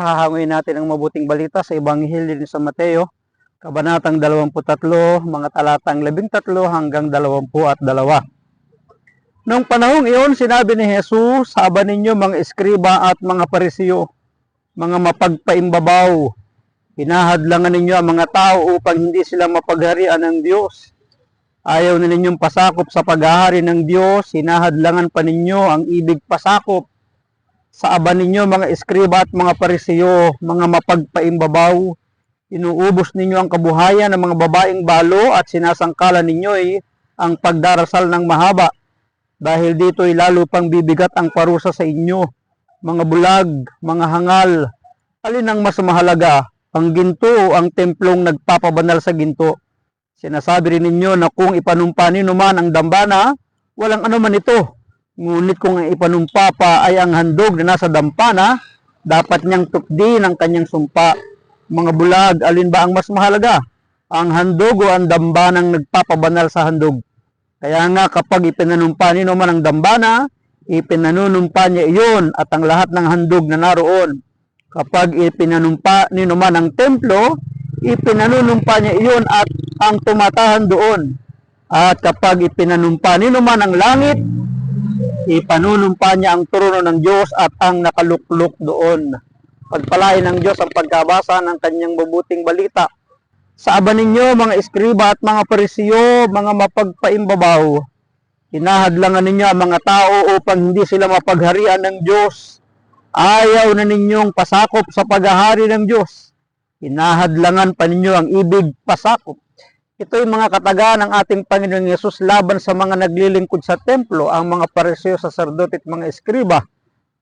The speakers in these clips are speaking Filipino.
Hahanguin natin ang mabuting balita sa Ebanghelyo ni San Mateo, Kabanatang 23, mga talatang 13 hanggang 22. Noong panahong iyon, sinabi ni Jesus, "Saban ninyo mga eskriba at mga parisiyo, mga mapagpaimbabaw, hinahadlangan ninyo ang mga tao upang hindi sila mapagharian ng Diyos. Ayaw na ninyong pasakop sa paghahari ng Diyos, hinahadlangan pa ninyo ang ibig pasakop. Sa aba ninyo mga eskriba at mga parisiyo, mga mapagpaimbabaw, inuubos ninyo ang kabuhayan ng mga babaeng balo at sinasangkalan ninyo ang pagdarasal ng mahaba. Dahil dito'y lalo pang bibigat ang parusa sa inyo, mga bulag, mga hangal. Alin ang mas mahalaga, ang ginto o ang templong nagpapabanal sa ginto? Sinasabi rin ninyo na kung ipanumpa ninyo man ang dambana, walang anuman ito. Ngunit kung ang ipanumpa pa ay ang handog na nasa dampana, dapat niyang tukdin ang kanyang sumpa. Mga bulag, alin ba ang mas mahalaga? Ang handog o ang dambanang nagpapabanal sa handog? Kaya nga kapag ipinanumpa ninyo man ang dambana, ipinanunumpa niya iyon at ang lahat ng handog na naroon. Kapag ipinanumpa ninyo man ang templo, ipinanunumpa niya iyon at ang tumatahan doon. At kapag ipinanumpa ninyo man ang langit, ipanunumpa niya ang trono ng Diyos at ang nakaluklok doon." Pagpalain ng Diyos ang pagkabasa ng kanyang mabuting balita. Sa aba ninyo mga eskriba at mga parisiyo, mga mapagpaimbabaw, hinahadlangan ninyo ang mga tao upang hindi sila mapagharian ng Diyos. Ayaw na ninyong pasakop sa paghahari ng Diyos, hinahadlangan pa ninyo ang ibig pasakop. Ito'y mga katagaan ng ating Panginoong Yesus laban sa mga naglilingkod sa templo, ang mga parisiyo, saserdote at mga eskriba,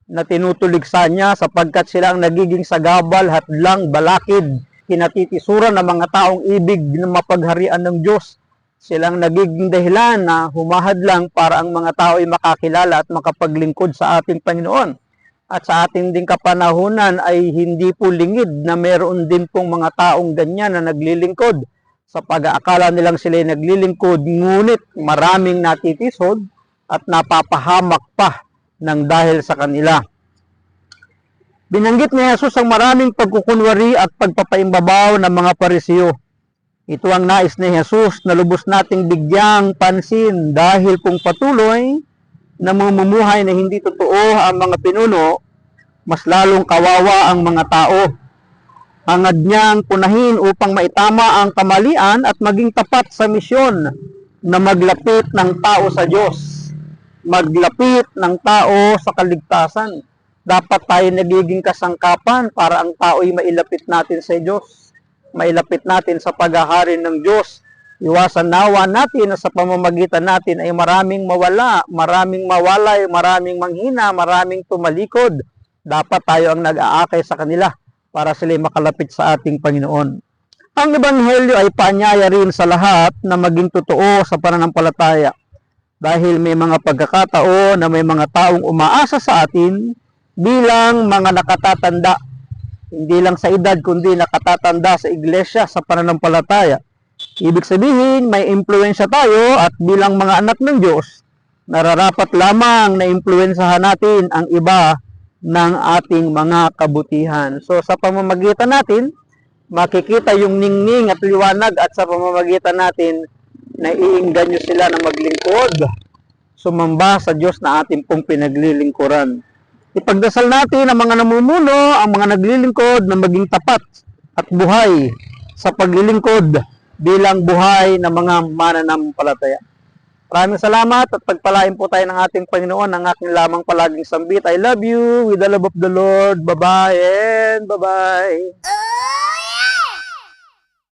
na tinutuligsa niya sapagkat sila ang nagiging sagabal, hadlang, balakid, kinatitisuran ng mga taong ibig na mapagharian ng Diyos. Silang nagiging dahilan na humahadlang para ang mga tao ay makakilala at makapaglingkod sa ating Panginoon. At sa ating ding kapanahunan ay hindi po lingid na meron din pong mga taong ganyan na naglilingkod. Sa pag-aakala nilang sila'y naglilingkod, ngunit maraming natitisod at napapahamak pa ng dahil sa kanila. Binanggit ni Jesus ang maraming pagkukunwari at pagpapaimbabaw ng mga parisiyo. Ito ang nais ni Jesus na lubos nating bigyang pansin dahil kung patuloy na mamumuhay na hindi totoo ang mga pinuno, mas lalong kawawa ang mga tao. Hangad niyang punahin upang maitama ang kamalian at maging tapat sa misyon na maglapit ng tao sa Diyos. Maglapit ng tao sa kaligtasan. Dapat tayo nagiging kasangkapan para ang tao ay mailapit natin sa Diyos. Mailapit natin sa paghahari ng Diyos. Iwasan nawa natin na sa pamamagitan natin ay maraming mawala, maraming mawalay, maraming manghina, maraming tumalikod. Dapat tayo ang nag-aakay sa kanila para sila makalapit sa ating Panginoon. Ang Ebanghelyo ay paanyaya rin sa lahat na maging totoo sa pananampalataya. Dahil may mga pagkakataon na may mga taong umaasa sa atin bilang mga nakatatanda. Hindi lang sa edad kundi nakatatanda sa iglesia sa pananampalataya. Ibig sabihin may impluensya tayo at bilang mga anak ng Diyos, nararapat lamang na impluensyahan natin ang iba ng ating mga kabutihan. So sa pamamagitan natin, makikita yung ningning at liwanag at sa pamamagitan natin, naiinganyo sila na maglingkod, sumamba sa Diyos na ating pong pinaglilingkuran. Ipagdasal natin ang mga namumuno, ang mga naglilingkod na maging tapat at buhay sa paglilingkod bilang buhay ng mga mananampalataya. Maraming salamat at pagpalain po tayo ng ating Panginoon. Ang aking lamang palaging sambit, I love you with the love of the Lord. Bye-bye and bye-bye.